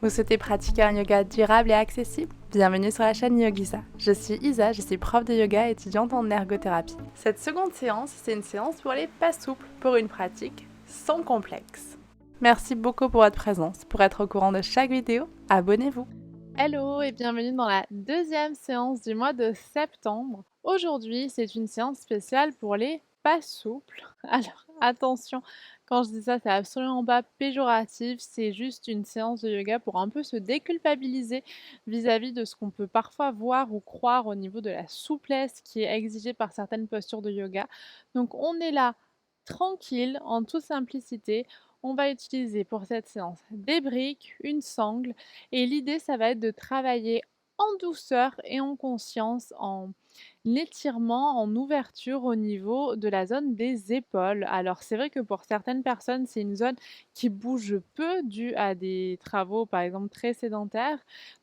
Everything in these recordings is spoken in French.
Vous souhaitez pratiquer un yoga durable et accessible? Bienvenue sur la chaîne Yogisa. Je suis Isa, je suis prof de yoga et étudiante en ergothérapie. Cette seconde séance, c'est une séance pour les pas souples, pour une pratique sans complexe. Merci beaucoup pour votre présence. Pour être au courant de chaque vidéo, abonnez-vous. Hello et bienvenue dans la deuxième séance du mois de septembre. Aujourd'hui, c'est une séance spéciale pour les pas souples. Alors, attention, quand je dis ça, c'est absolument pas péjoratif, c'est juste une séance de yoga pour un peu se déculpabiliser vis-à-vis de ce qu'on peut parfois voir ou croire au niveau de la souplesse qui est exigée par certaines postures de yoga. Donc, on est là tranquille, en toute simplicité. On va utiliser pour cette séance des briques, une sangle et l'idée, ça va être de travailler en douceur et en conscience, en étirement, en ouverture au niveau de la zone des épaules. Alors c'est vrai que pour certaines personnes, c'est une zone qui bouge peu due à des travaux, par exemple, très sédentaires.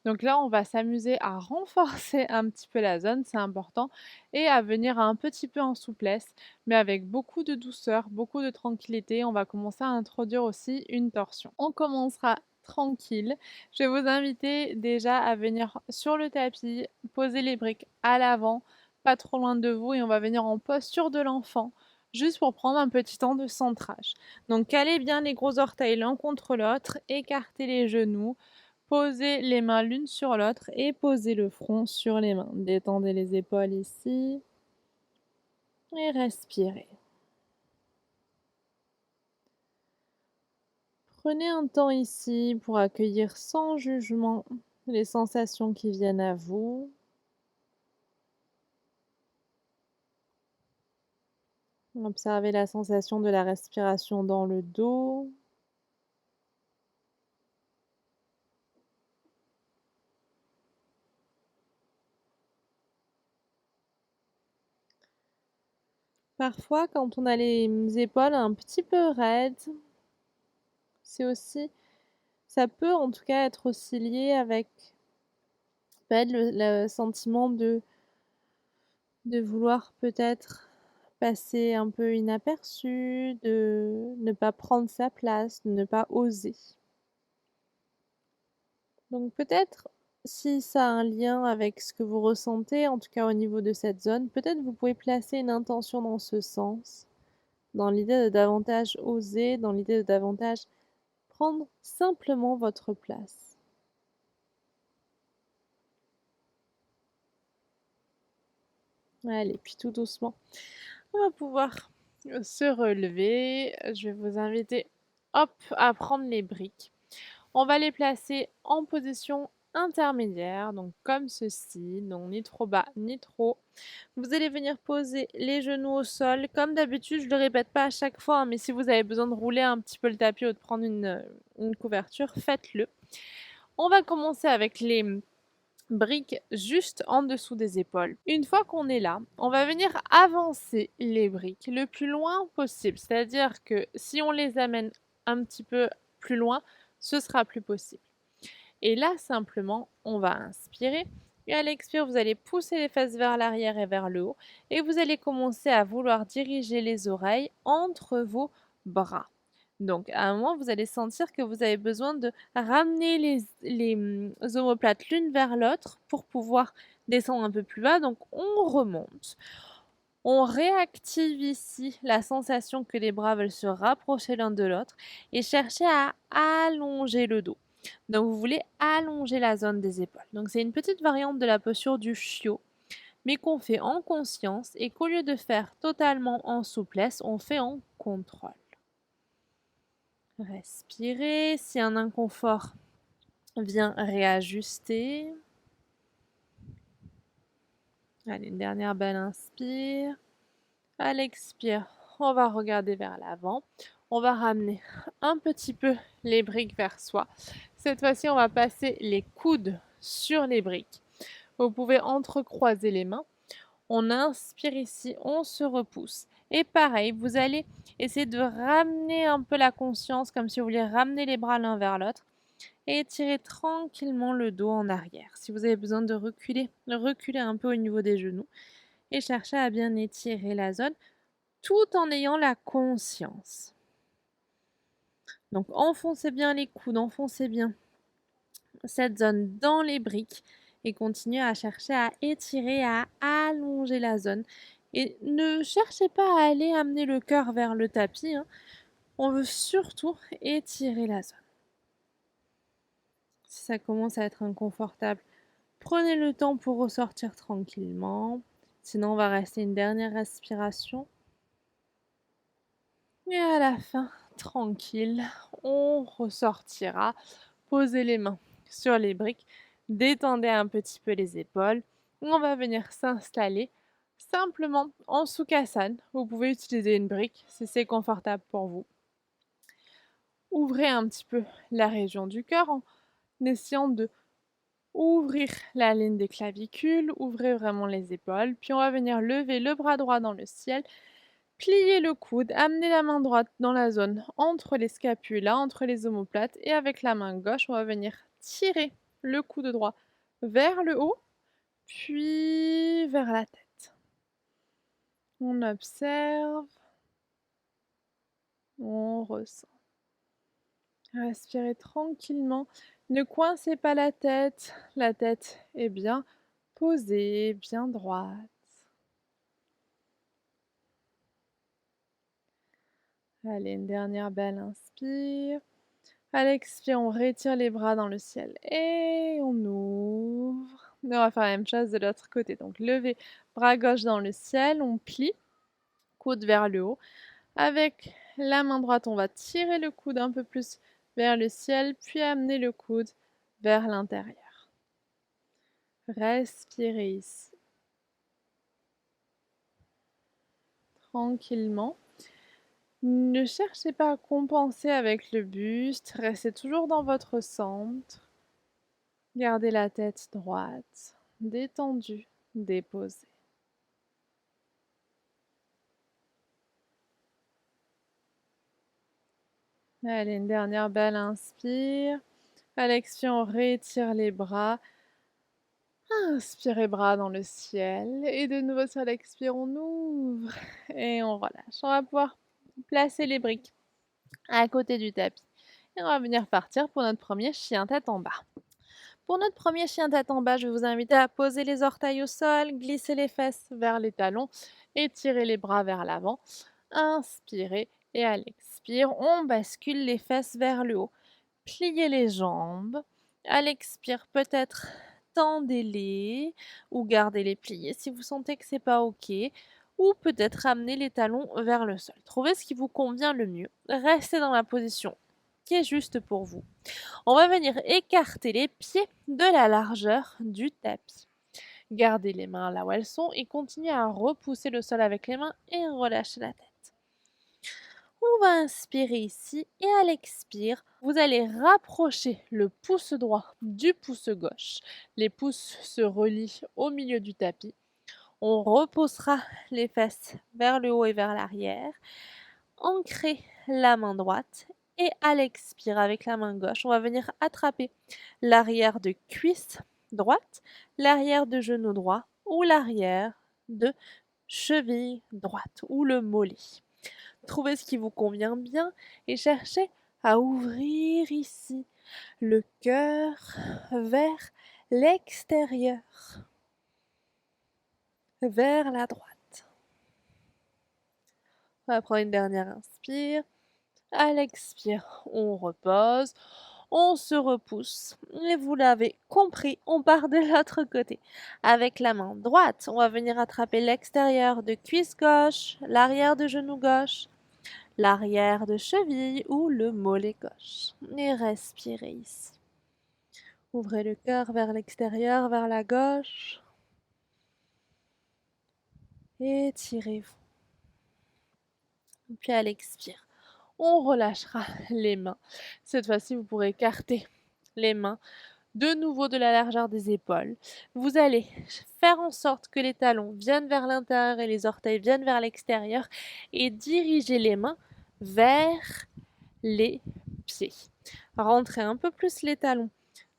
Donc là, on va s'amuser à renforcer un petit peu la zone, c'est important, et à venir un petit peu en souplesse, mais avec beaucoup de douceur, beaucoup de tranquillité. On va commencer à introduire aussi une torsion. On commencera tranquille. Je vais vous inviter déjà à venir sur le tapis, poser les briques à l'avant, pas trop loin de vous, et on va venir en posture de l'enfant, juste pour prendre un petit temps de centrage. Donc calez bien les gros orteils l'un contre l'autre, écartez les genoux, posez les mains l'une sur l'autre et posez le front sur les mains. Détendez les épaules ici et respirez. Prenez un temps ici pour accueillir sans jugement les sensations qui viennent à vous. Observez la sensation de la respiration dans le dos. Parfois, quand on a les épaules un petit peu raides, c'est aussi, ça peut en tout cas être aussi lié avec peut-être le sentiment de vouloir peut-être passer un peu inaperçu, de ne pas prendre sa place, de ne pas oser. Donc peut-être, si ça a un lien avec ce que vous ressentez, en tout cas au niveau de cette zone, peut-être vous pouvez placer une intention dans ce sens, dans l'idée de davantage oser, dans l'idée de davantage prendre simplement votre place. Allez, puis tout doucement, on va pouvoir se relever. Je vais vous inviter, hop, à prendre les briques. On va les placer en position intermédiaire, donc comme ceci, donc ni trop bas ni trop haut. Vous allez venir poser les genoux au sol. Comme d'habitude, je ne le répète pas à chaque fois, hein, mais si vous avez besoin de rouler un petit peu le tapis ou de prendre une couverture, faites-le. On va commencer avec les briques juste en dessous des épaules. Une fois qu'on est là, on va venir avancer les briques le plus loin possible. C'est-à-dire que si on les amène un petit peu plus loin, ce sera plus possible. Et là, simplement, on va inspirer. Et à l'expire, vous allez pousser les fesses vers l'arrière et vers le haut. Et vous allez commencer à vouloir diriger les oreilles entre vos bras. Donc, à un moment, vous allez sentir que vous avez besoin de ramener les omoplates l'une vers l'autre pour pouvoir descendre un peu plus bas. Donc, on remonte. On réactive ici la sensation que les bras veulent se rapprocher l'un de l'autre et chercher à allonger le dos. Donc, vous voulez allonger la zone des épaules. Donc, c'est une petite variante de la posture du chiot, mais qu'on fait en conscience et qu'au lieu de faire totalement en souplesse, on fait en contrôle. Respirez. Si un inconfort vient, réajuster. Allez, une dernière belle inspire. À l'expire, on va regarder vers l'avant. On va ramener un petit peu les briques vers soi. Cette fois-ci, on va passer les coudes sur les briques. Vous pouvez entrecroiser les mains. On inspire ici, on se repousse. Et pareil, vous allez essayer de ramener un peu la conscience, comme si vous vouliez ramener les bras l'un vers l'autre. Et étirez tranquillement le dos en arrière. Si vous avez besoin de reculer, reculez un peu au niveau des genoux. Et cherchez à bien étirer la zone, tout en ayant la conscience. Donc enfoncez bien les coudes, enfoncez bien cette zone dans les briques et continuez à chercher à étirer, à allonger la zone. Et ne cherchez pas à aller amener le cœur vers le tapis, hein. On veut surtout étirer la zone. Si ça commence à être inconfortable, prenez le temps pour ressortir tranquillement. Sinon, on va rester une dernière respiration. Et à la fin, tranquille, on ressortira. Posez les mains sur les briques. Détendez un petit peu les épaules. On va venir s'installer simplement en Sukhasana. Vous pouvez utiliser une brique si c'est confortable pour vous. Ouvrez un petit peu la région du cœur en essayant de ouvrir la ligne des clavicules, ouvrez vraiment les épaules, puis on va venir lever le bras droit dans le ciel, plier le coude, amener la main droite dans la zone entre les scapulas, entre les omoplates, et avec la main gauche, on va venir tirer le coude droit vers le haut, puis vers la tête. On observe, on ressent. Respirez tranquillement. Ne coincez pas la tête est bien posée, bien droite. Allez, une dernière belle inspire. À l'expire, on retire les bras dans le ciel et on ouvre. Et on va faire la même chose de l'autre côté. Donc, levez bras gauche dans le ciel, on plie, coude vers le haut. Avec la main droite, on va tirer le coude un peu plus vers le ciel, puis amener le coude vers l'intérieur. Respirez ici. Tranquillement. Ne cherchez pas à compenser avec le buste, restez toujours dans votre centre. Gardez la tête droite, détendue, déposée. Allez, une dernière belle inspire. À l'expire, on réétire les bras. Inspirez bras dans le ciel. Et de nouveau sur l'expire, on ouvre et on relâche. On va pouvoir placer les briques à côté du tapis. Et on va venir partir pour notre premier chien tête en bas. Pour notre premier chien tête en bas, je vais vous inviter à poser les orteils au sol, glisser les fesses vers les talons, étirer les bras vers l'avant. Inspirez et à l'expire, on bascule les fesses vers le haut. Pliez les jambes. À l'expire, peut-être tendez-les ou gardez-les pliés si vous sentez que c'est pas ok. Ou peut-être ramenez les talons vers le sol. Trouvez ce qui vous convient le mieux. Restez dans la position qui est juste pour vous. On va venir écarter les pieds de la largeur du tapis. Gardez les mains là où elles sont et continuez à repousser le sol avec les mains et relâchez la tête. On va inspirer ici et à l'expire, vous allez rapprocher le pouce droit du pouce gauche. Les pouces se relient au milieu du tapis. On reposera les fesses vers le haut et vers l'arrière. Ancrez la main droite et à l'expire avec la main gauche, on va venir attraper l'arrière de cuisse droite, l'arrière de genou droit ou l'arrière de cheville droite ou le mollet. Trouvez ce qui vous convient bien et cherchez à ouvrir ici le cœur vers l'extérieur, vers la droite. On va prendre une dernière inspire. À l'expire, on repose, on se repousse. Et vous l'avez compris, on part de l'autre côté. Avec la main droite, on va venir attraper l'extérieur de cuisse gauche, l'arrière de genou gauche, l'arrière de cheville ou le mollet gauche. Et respirez ici. Ouvrez le cœur vers l'extérieur, vers la gauche. Étirez-vous. Puis à l'expire, on relâchera les mains. Cette fois-ci, vous pourrez écarter les mains de nouveau de la largeur des épaules. Vous allez faire en sorte que les talons viennent vers l'intérieur et les orteils viennent vers l'extérieur et diriger les mains vers les pieds. Rentrez un peu plus les talons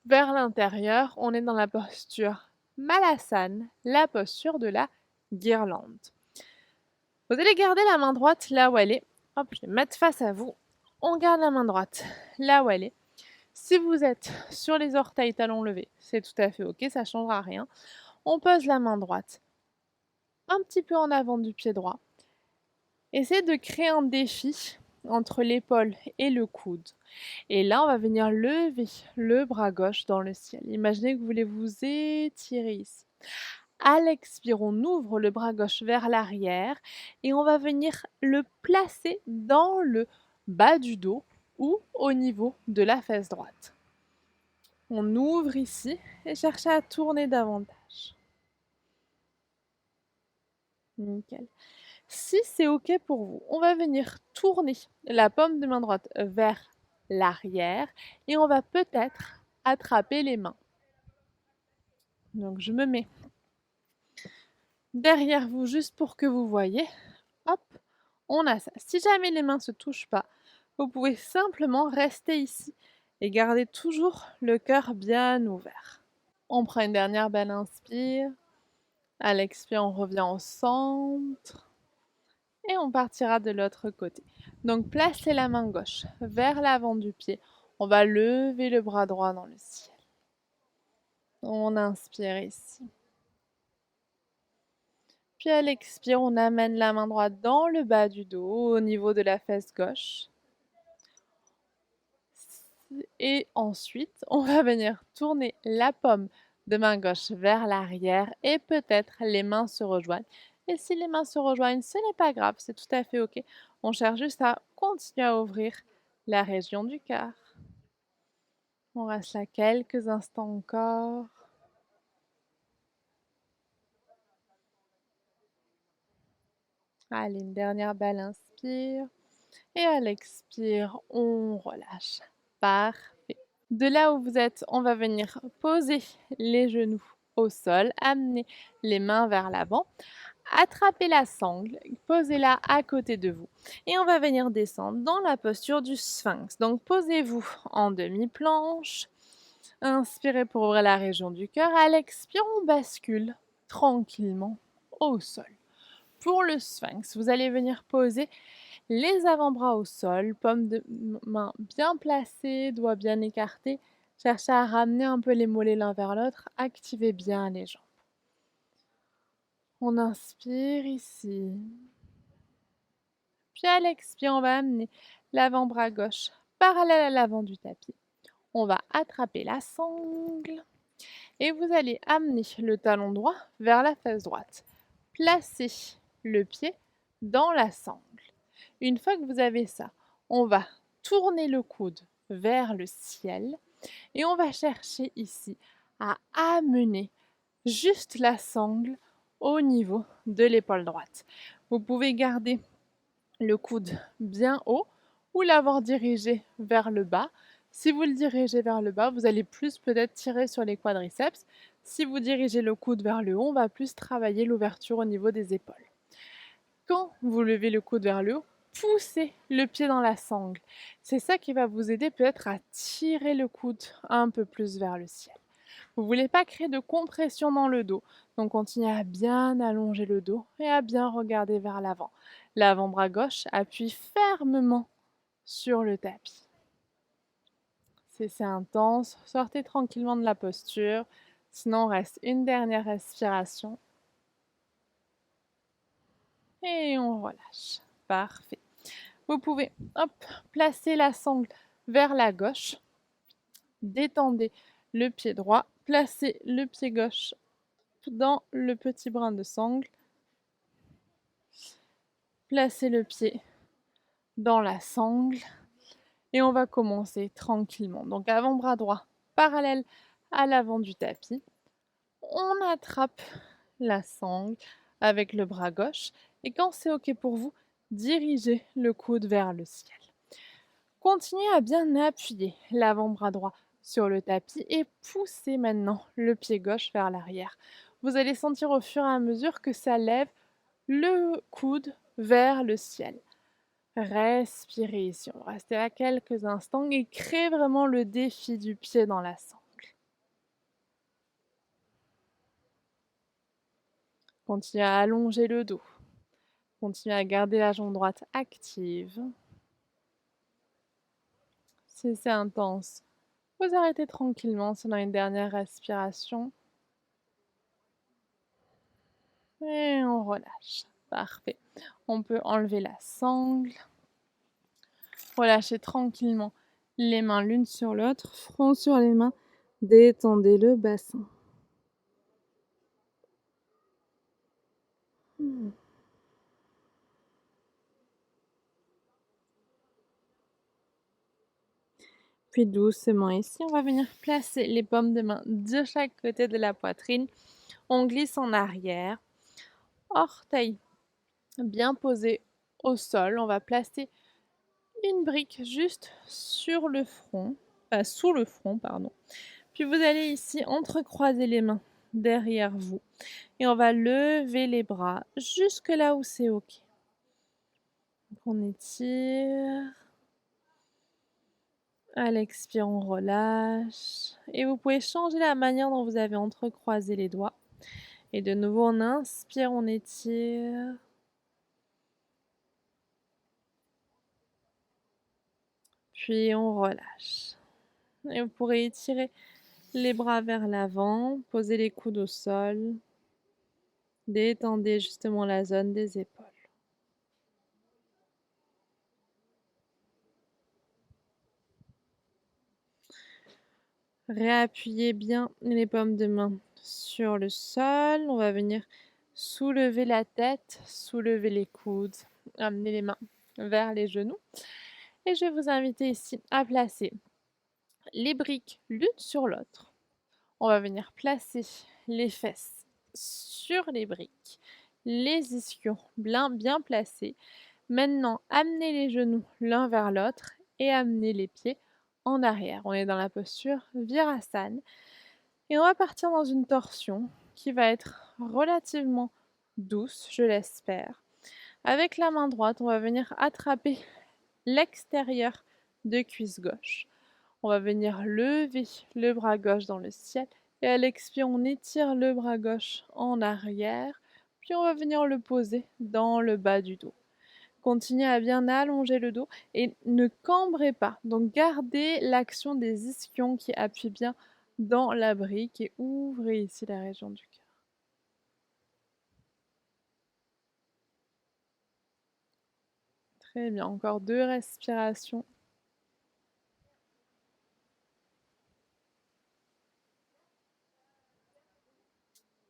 vers l'intérieur. On est dans la posture Malasana, la posture de la guirlande. Vous allez garder la main droite là où elle est. Hop, je vais mettre face à vous. On garde la main droite là où elle est. Si vous êtes sur les orteils talons levés, c'est tout à fait OK, ça ne changera rien. On pose la main droite un petit peu en avant du pied droit. Essayez de créer un défi entre l'épaule et le coude. Et là, on va venir lever le bras gauche dans le ciel. Imaginez que vous voulez vous étirer ici. À l'expire, on ouvre le bras gauche vers l'arrière et on va venir le placer dans le bas du dos ou au niveau de la fesse droite. On ouvre ici et cherchez à tourner davantage. Nickel. Si c'est OK pour vous, on va venir tourner la paume de main droite vers l'arrière et on va peut-être attraper les mains. Donc je me mets derrière vous juste pour que vous voyez. Hop, on a ça. Si jamais les mains ne se touchent pas, vous pouvez simplement rester ici et garder toujours le cœur bien ouvert. On prend une dernière belle inspire. À l'expire, on revient au centre. Et on partira de l'autre côté. Donc placez la main gauche vers l'avant du pied. On va lever le bras droit dans le ciel. On inspire ici. Puis à l'expire, on amène la main droite dans le bas du dos, au niveau de la fesse gauche. Et ensuite, on va venir tourner la paume de main gauche vers l'arrière et peut-être les mains se rejoignent. Et si les mains se rejoignent, ce n'est pas grave, c'est tout à fait OK. On cherche juste à continuer à ouvrir la région du cœur. On reste là quelques instants encore. Allez, une dernière belle inspire. Et à l'expire, on relâche. Parfait. De là où vous êtes, on va venir poser les genoux au sol, amener les mains vers l'avant, attrapez la sangle, posez-la à côté de vous. Et on va venir descendre dans la posture du sphinx. Donc posez-vous en demi-planche. Inspirez pour ouvrir la région du cœur. À l'expire, on bascule tranquillement au sol. Pour le sphinx, vous allez venir poser les avant-bras au sol, paume de main bien placée, doigts bien écartés. Cherchez à ramener un peu les mollets l'un vers l'autre. Activez bien les jambes. On inspire ici. Puis à l'expire, on va amener l'avant-bras gauche parallèle à l'avant du tapis. On va attraper la sangle et vous allez amener le talon droit vers la fesse droite. Placez le pied dans la sangle. Une fois que vous avez ça, on va tourner le coude vers le ciel et on va chercher ici à amener juste la sangle au niveau de l'épaule droite. Vous pouvez garder le coude bien haut ou l'avoir dirigé vers le bas. Si vous le dirigez vers le bas, vous allez plus peut-être tirer sur les quadriceps. Si vous dirigez le coude vers le haut, on va plus travailler l'ouverture au niveau des épaules. Quand vous levez le coude vers le haut, poussez le pied dans la sangle. C'est ça qui va vous aider peut-être à tirer le coude un peu plus vers le ciel. Vous ne voulez pas créer de compression dans le dos, donc continuez à bien allonger le dos et à bien regarder vers l'avant. L'avant-bras gauche appuie fermement sur le tapis. C'est intense, sortez tranquillement de la posture, sinon on reste une dernière respiration. Et on relâche. Parfait. Vous pouvez placer la sangle vers la gauche. Détendez le pied droit. Placez le pied gauche dans le petit brin de sangle. Placez le pied dans la sangle. Et on va commencer tranquillement. Donc avant-bras droit parallèle à l'avant du tapis. On attrape la sangle avec le bras gauche. Et quand c'est OK pour vous, dirigez le coude vers le ciel. Continuez à bien appuyer l'avant-bras droit sur le tapis et poussez maintenant le pied gauche vers l'arrière. Vous allez sentir au fur et à mesure que ça lève le coude vers le ciel. Respirez ici, on va rester là quelques instants et créez vraiment le défi du pied dans la sangle. Continuez à allonger le dos. Continuez à garder la jambe droite active. C'est intense. Vous arrêtez tranquillement selon une dernière respiration. Et on relâche. Parfait. On peut enlever la sangle. Relâchez tranquillement les mains l'une sur l'autre, front sur les mains. Détendez le bassin. Puis doucement ici, on va venir placer les paumes de main de chaque côté de la poitrine. On glisse en arrière. Orteils bien posés au sol. On va placer une brique juste sur le front, sous le front, pardon. Puis vous allez ici entrecroiser les mains derrière vous. Et on va lever les bras jusque là où c'est OK. Donc on étire. À l'expire, on relâche. Et vous pouvez changer la manière dont vous avez entrecroisé les doigts. Et de nouveau, on inspire, on étire. Puis on relâche. Et vous pourrez étirer les bras vers l'avant, poser les coudes au sol. Détendez justement la zone des épaules. Réappuyez bien les paumes de main sur le sol. On va venir soulever la tête, soulever les coudes, amener les mains vers les genoux. Et je vais vous inviter ici à placer les briques l'une sur l'autre. On va venir placer les fesses sur les briques, les ischions bien placés. Maintenant, amenez les genoux l'un vers l'autre et amenez les pieds en arrière. On est dans la posture Virasana et on va partir dans une torsion qui va être relativement douce, je l'espère. Avec la main droite, on va venir attraper l'extérieur de cuisse gauche. On va venir lever le bras gauche dans le ciel et à l'expire, on étire le bras gauche en arrière, puis on va venir le poser dans le bas du dos. Continuez à bien allonger le dos et ne cambrez pas. Donc gardez l'action des ischions qui appuient bien dans la brique et ouvrez ici la région du cœur. Très bien, encore 2 respirations.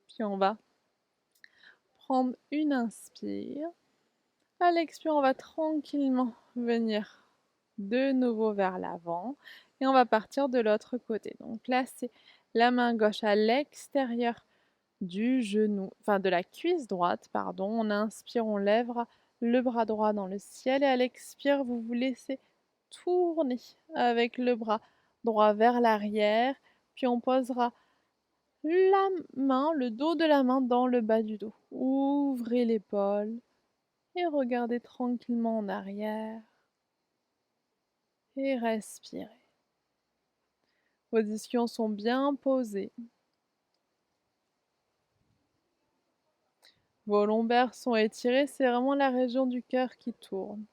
Puis on va prendre une inspire. À l'expire, on va tranquillement venir de nouveau vers l'avant et on va partir de l'autre côté. Donc placez la main gauche à l'extérieur du genou, enfin de la cuisse droite, pardon. On inspire, on lèvera le bras droit dans le ciel et à l'expire, vous vous laissez tourner avec le bras droit vers l'arrière, puis on posera la main, le dos de la main dans le bas du dos. Ouvrez l'épaule et regardez tranquillement en arrière et respirez. Vos ischions sont bien posés. Vos lombaires sont étirés, c'est vraiment la région du cœur qui tourne.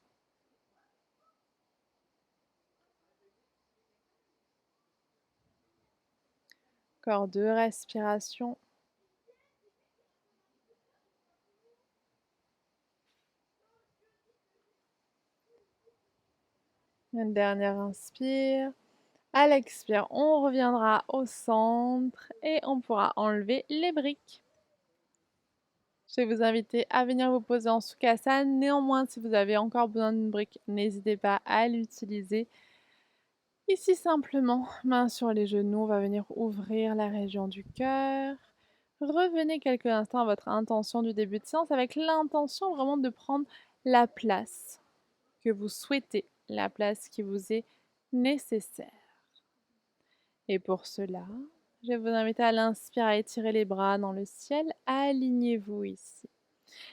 Encore 2 respirations. Une dernière inspire. À l'expire, on reviendra au centre et on pourra enlever les briques. Je vais vous inviter à venir vous poser en Sukhasana. Néanmoins, si vous avez encore besoin d'une brique, n'hésitez pas à l'utiliser. Ici, simplement, main sur les genoux, on va venir ouvrir la région du cœur. Revenez quelques instants à votre intention du début de séance avec l'intention vraiment de prendre la place que vous souhaitez, la place qui vous est nécessaire. Et pour cela, je vais vous inviter à l'inspire à étirer les bras dans le ciel. Alignez-vous ici.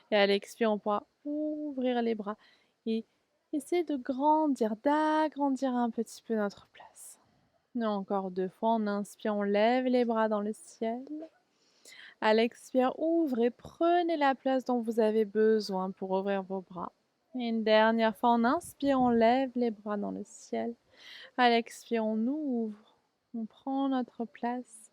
Et à l'expire, on pourra ouvrir les bras et essayer de grandir, d'agrandir un petit peu notre place. Et encore 2 fois, on inspire, on lève les bras dans le ciel. À l'expire, ouvrez, prenez la place dont vous avez besoin pour ouvrir vos bras. Et une dernière fois, on inspire, on lève les bras dans le ciel. À l'expire, on ouvre. On prend notre place,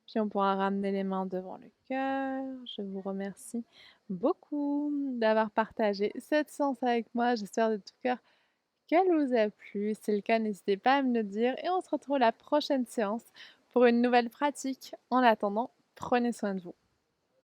puis on pourra ramener les mains devant le cœur. Je vous remercie beaucoup d'avoir partagé cette séance avec moi. J'espère de tout cœur qu'elle vous a plu. Si c'est le cas, n'hésitez pas à me le dire et on se retrouve la prochaine séance pour une nouvelle pratique. En attendant, prenez soin de vous.